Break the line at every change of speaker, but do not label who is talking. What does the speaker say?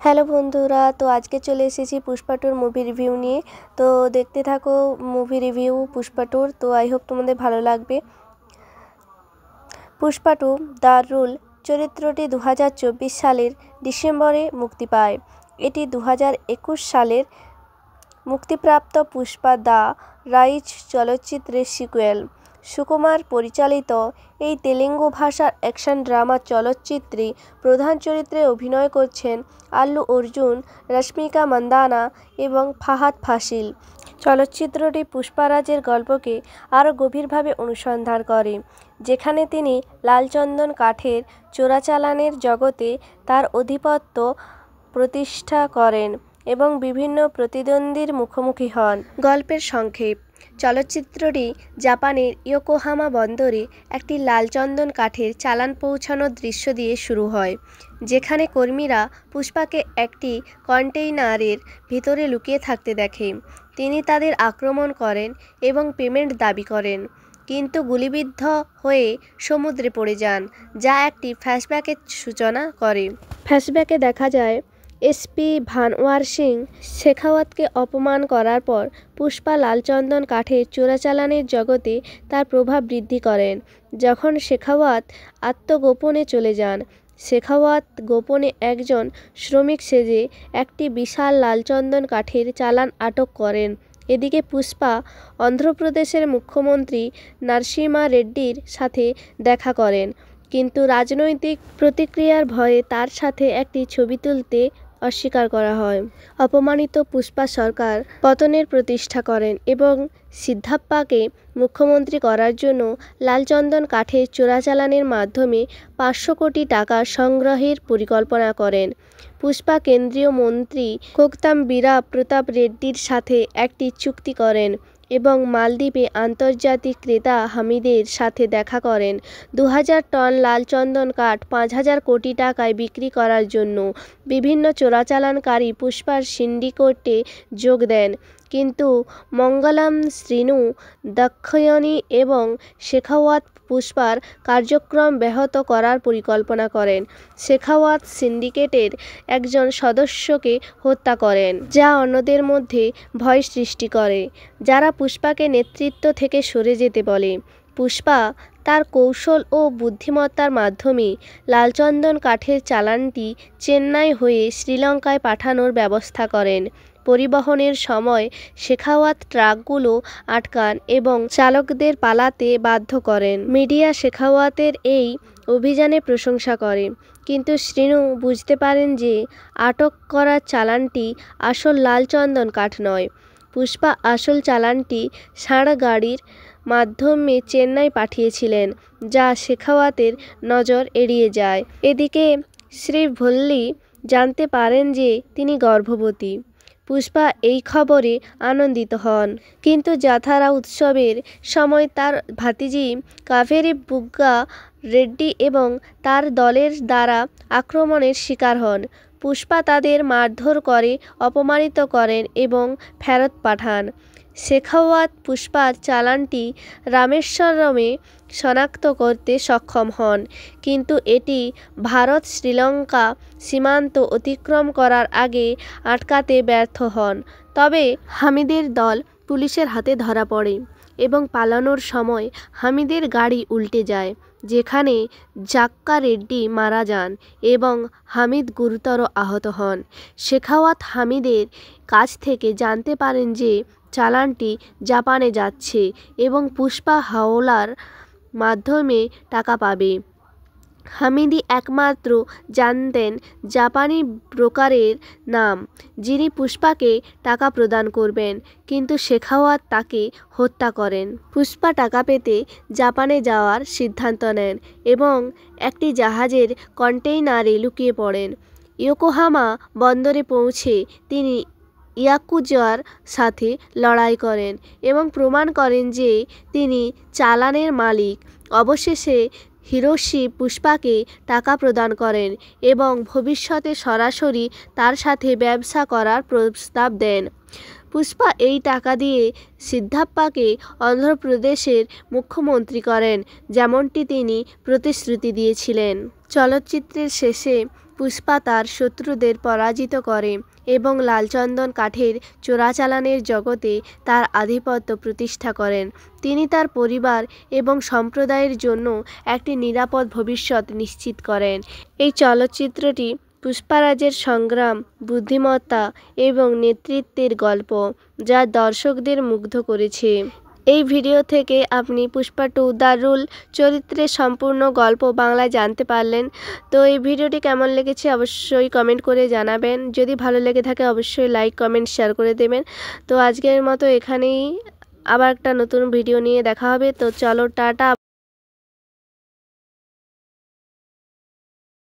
Hello বন্ধুরা, তো আজকে চলে এসেছি পুষ্পা টুর মুভি রিভিউ নিয়ে। তো দেখতে থাকো মুভি রিভিউ পুষ্পা টুর। তো আই হোপ তোমাদের ভালো লাগবে। পুষ্পা টু দ্য রুল চরিত্রটি 2024 সালের ডিসেম্বরে মুক্তি পায়। এটি 2021 সালের মুক্তিপ্রাপ্ত পুষ্পা দ্য রাইজ চলচ্চিত্রের সিকুয়েল। সুকুমার পরিচালিত এই তেলেগু ভাষার অ্যাকশন ড্রামা চলচ্চিত্রে প্রধান চরিত্রে অভিনয় করছেন আল্লু অর্জুন, রশ্মিকা মান্দানা এবং ফাহাদ ফাসিল। চলচ্চিত্রটি পুষ্পারাজের গল্পকে আরও গভীরভাবে অনুসন্ধান করে, যেখানে তিনি লালচন্দন কাঠের চোরাচালানের জগতে তার আধিপত্য প্রতিষ্ঠা করেন এবং বিভিন্ন প্রতিদ্বন্দ্বীর মুখোমুখি হন। গল্পের সংক্ষেপ: চলচ্চিত্রটি জাপানের ইয়োকোহামা বন্দরে একটি লালচন্দন কাঠের চালান পৌঁছানোর দৃশ্য দিয়ে শুরু হয়, যেখানে কর্মীরা পুষ্পাকে একটি কন্টেইনারের ভিতরে লুকিয়ে থাকতে দেখে। তিনি তাদের আক্রমণ করেন এবং পেমেন্ট দাবি করেন, কিন্তু গুলিবিদ্ধ হয়ে সমুদ্রে পড়ে যান, যা একটি ফ্ল্যাশব্যাকের সূচনা করে। ফ্ল্যাশব্যাকে দেখা যায় এসপি ভানওয়ার সিং শেখাওয়াতকে অপমান করার পর পুষ্পা লালচন্দন কাঠের চোরাচালানের জগতে তার প্রভাব বৃদ্ধি করেন। যখন শেখাওয়াত আত্মগোপনে চলে যান, শেখাওয়াত গোপনে একজন শ্রমিক সেজে একটি বিশাল লালচন্দন কাঠের চালান আটক করেন। এদিকে পুষ্পা অন্ধ্রপ্রদেশের মুখ্যমন্ত্রী নরসিমহা রেড্ডির সাথে দেখা করেন, কিন্তু রাজনৈতিক প্রতিক্রিয়ার ভয়ে তার সাথে একটি ছবি তুলতে অস্বীকার করা হয়। অপমানিত পুষ্পা সরকার পতনের প্রতিষ্ঠা করেন এবং সিদ্ধাপ্পাকে মুখ্যমন্ত্রী করার জন্য লালচন্দন কাঠের চোরাচালানের মাধ্যমে 500 কোটি টাকা সংগ্রহের পরিকল্পনা করেন। পুষ্পা কেন্দ্রীয় মন্ত্রী কোকতাম বীরা প্রতাপ রেড্ডির সাথে একটি চুক্তি করেন এবং মালদ্বীপে আন্তর্জাতিক ক্রেতা হামিদের সাথে দেখা করেন 2000 টন লালচন্দন কাঠ 5000 কোটি টাকায় বিক্রি করার জন্য। বিভিন্ন চোরাচালানকারী পুষ্পার সিন্ডিকেটে যোগ দেন, কিন্তু মঙ্গলম, শ্রীনু, দাক্ষায়ণী এবং শেখাওয়াত পুষ্পার কার্যক্রম ব্যাহত করার পরিকল্পনা করেন। শেখাওয়াত সিন্ডিকেটের একজন সদস্যকে হত্যা করেন, যা অন্যদের মধ্যে ভয় সৃষ্টি করে, যারা পুষ্পাকে নেতৃত্ব থেকে সরে যেতে বলে। পুষ্পা তার কৌশল ও বুদ্ধিমত্তার মাধ্যমে লালচন্দন কাঠের চালানটি চেন্নাই হয়ে শ্রীলঙ্কায় পাঠানোর ব্যবস্থা করেন। পরিবহনের সময় শেখাওয়াত ট্রাকগুলো আটকান এবং চালকদের পালাতে বাধ্য করেন। মিডিয়া শেখাওয়াতের এই অভিযানে প্রশংসা করে, কিন্তু শ্রীনু বুঝতে পারেন যে আটক করা চালানটি আসল লালচন্দন কাঠ নয়। পুষ্পা আসল চালানটি ষাঁড় গাড়ির মাধ্যমে চেন্নাই পাঠিয়েছিলেন, যা শেখাওয়াতের নজর এড়িয়ে যায়। এদিকে শ্রীভল্লি জানতে পারেন যে তিনি গর্ভবতী। পুষ্পা এই খবরে আনন্দিত হন, কিন্তু জাথারা উৎসবের সময় তার ভাতিজি কাভেরি বুগ্গা রেড্ডি এবং তার দলের দ্বারা আক্রমণের শিকার হন। পুষ্পা তাদের মারধর করে, অপমানিত করেন এবং ফেরত পাঠান। শেখাওয়াত পুষ্পার চালানটি রামেশ্বরমে শনাক্ত করতে সক্ষম হন, কিন্তু এটি ভারত শ্রীলঙ্কা সীমান্ত অতিক্রম করার আগে আটকাতে ব্যর্থ হন। তবে হামিদের দল পুলিশের হাতে ধরা পড়ে এবং পালানোর সময় হামিদের গাড়ি উল্টে যায়, যেখানে জাক্কা রেড্ডি মারা যান এবং হামিদ গুরুতর আহত হন। শেখাওয়াত হামিদের কাছ থেকে জানতে পারেন যে চালানটি জাপানে যাচ্ছে এবং পুষ্পা হাওলার মাধ্যমে টাকা পাবে। হামিদি একমাত্র জানতেন জাপানি ব্রোকারের নাম, যিনি পুষ্পাকে টাকা প্রদান করবেন, কিন্তু শেখাওয়াত তাকে হত্যা করেন। পুষ্পা টাকা পেতে জাপানে যাওয়ার সিদ্ধান্ত নেন এবং একটি জাহাজের কন্টেইনারে লুকিয়ে পড়েন। ইয়োকোহামা বন্দরে পৌঁছে তিনি ইয়াকুজার সাথে লড়াই করেন এবং প্রমাণ করেন যে তিনি চালানের মালিক। অবশেষে হিরোশি পুষ্পাকে টাকা প্রদান করেন এবং ভবিষ্যতে সরাসরি তার সাথে ব্যবসা করার প্রস্তাব দেন। পুষ্পা এই টাকা দিয়ে সিদ্ধাপ্পাকে অন্ধ্রপ্রদেশের মুখ্যমন্ত্রী করেন, যেমনটি তিনি প্রতিশ্রুতি দিয়েছিলেন। চলচ্চিত্রের শেষে পুষ্পা তার শত্রুদের পরাজিত করে এবং লালচন্দন কাঠের চোরাচালানের জগতে তার আধিপত্য প্রতিষ্ঠা করেন। তিনি তার পরিবার এবং সম্প্রদায়ের জন্য একটি নিরাপদ ভবিষ্যৎ নিশ্চিত করেন। এই চলচ্চিত্রটি পুষ্পারাজের সংগ্রাম, বুদ্ধিমত্তা এবং নেতৃত্বের গল্প, যা দর্শকদের মুগ্ধ করেছে। এই ভিডিও থেকে আপনি পুষ্পা 2 দ্য রুল চরিত্রের সম্পূর্ণ গল্প বাংলায় জানতে পারলেন। তো এই ভিডিওটি কেমন লেগেছে অবশ্যই কমেন্ট করে জানাবেন। যদি ভালো লেগে থাকে অবশ্যই লাইক, কমেন্ট, শেয়ার করে দেবেন। তো আজকের মতো এখানেই, আবার একটা নতুন ভিডিও নিয়ে দেখা হবে। তো চলো, টাটা।